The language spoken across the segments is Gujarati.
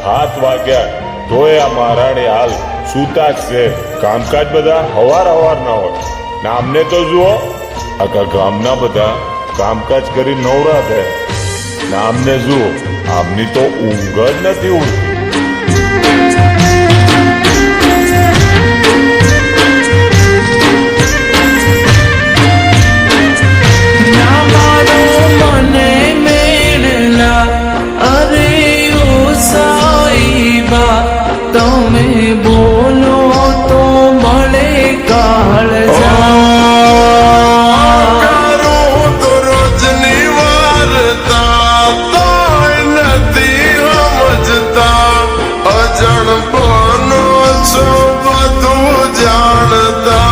7 વાગ્યા તોય આ મહારાણી હાલ સૂતા જ છે. કામકાજ બધા હવાર ના હોય. નામને તો જુઓ, આખા ગામના બધા કામકાજ કરી નવરા થયા. નામને જુઓ, આમની તો ઊંઘ જ નથી ઉડતી. તમે બોલો તો મળે કાળ કરું તો રોજની વાર્તા તોય નથી સમજતા. અજણ બનો છો બધું જાણતા.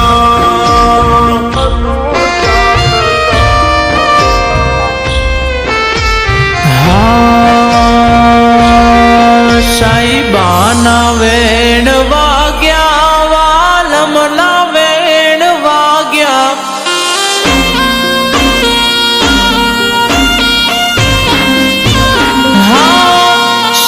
સાઈબાના વેણ વાગ્યા, વાલમના વેણ વાગ્યા.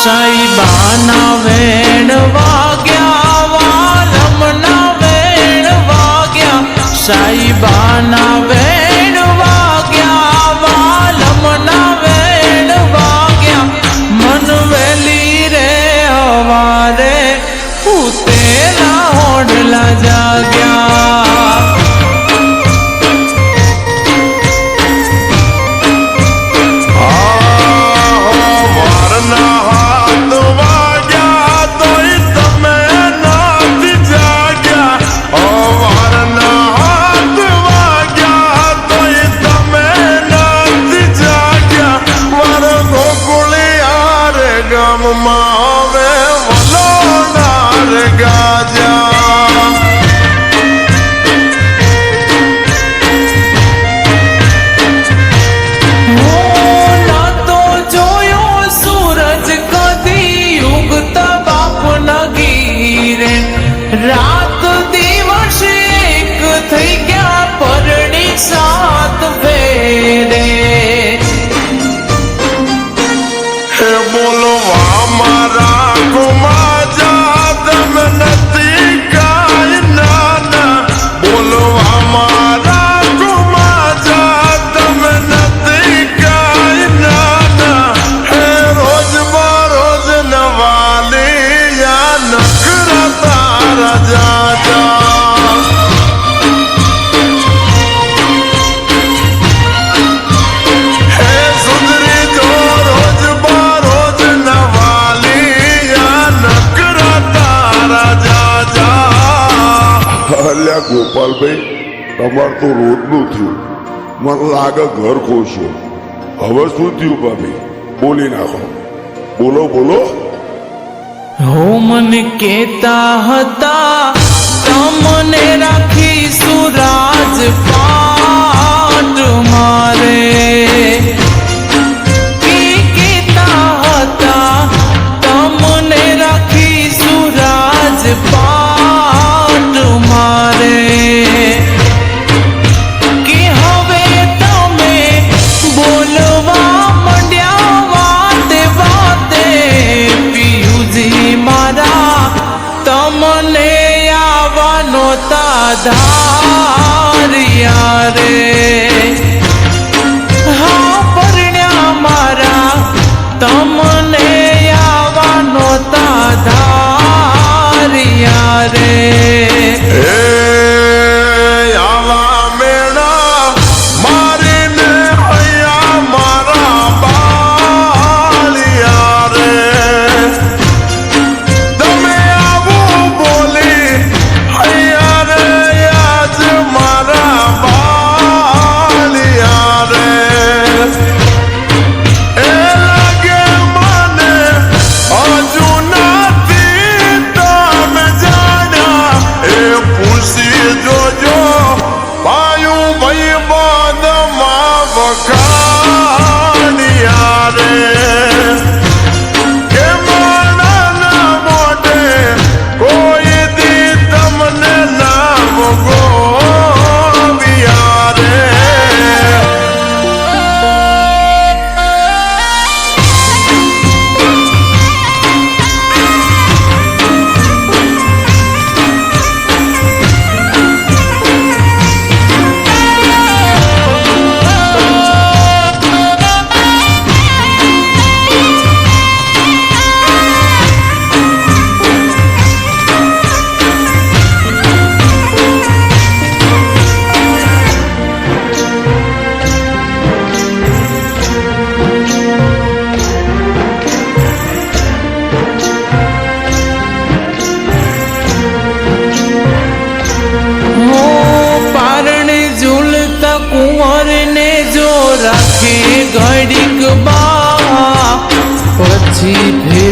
સાઈબાના વેણ વાગ્યા, વાલમના વેણ વાગ્યા. સાઈબાના વેણ વાગ્યા, વાલમના વેણ વાગ્યા. મન વેલી રે હવારે ઉતેલા હોડલા જાગ્યા. વારના હાથ વાગ્યા તોય તમે નથી જાગ્યા. વારના હાથ વાગ્યા તોય તમે નથી જાગ્યા. મારા ગોકુળિયા રે ગામમાં હવે વલોણા રે ગાજ્યા. તો જોયો સૂરજ કદી ઉગતા બાપ નગીરે. રાત દિવસ એક થઈ ગયા પરણી 7 ફેરે. હે બોલવા મારા ગુમાજા તમે નથી કાંઈ નાના. બોલવા મારા ગુમાજા તમે નથી કાંઈ નાના. હે રોજ બરોજ નવાલી યા નખરા તારા જાજા. હે સુધરી જો રોજ બરોજ નવાલી યા નખરા તારા જાજા. અલ્યા ગોપાલભાઈ, તમાર તો રોજનું થયું. મને લાગે ઘર ખોશો. હવે શું થયું ભાભી? બોલી નાખો. બોલો બોલો. હો મને કેતા હતા તમને રાખીશું રાજપાટ મારે. કેતા હતા તમને રાખીશું રાજપાટ મારે. કે હવે તમે બોલવા માંડ્યા વાતે વાતે. પિયુજી મારા તમને આવવાનો તાધારિયા રે. હા પરણ્યા મારા તમને આવવાનો તાધારિયા રે. હે આવા મેળા મારીને અહીંયા મારા બાળિયા રે. તમે આવું બોલી અહીંયા રે આજ મારા બાળિયા રે. એ લાગે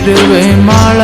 ફેરવે માળા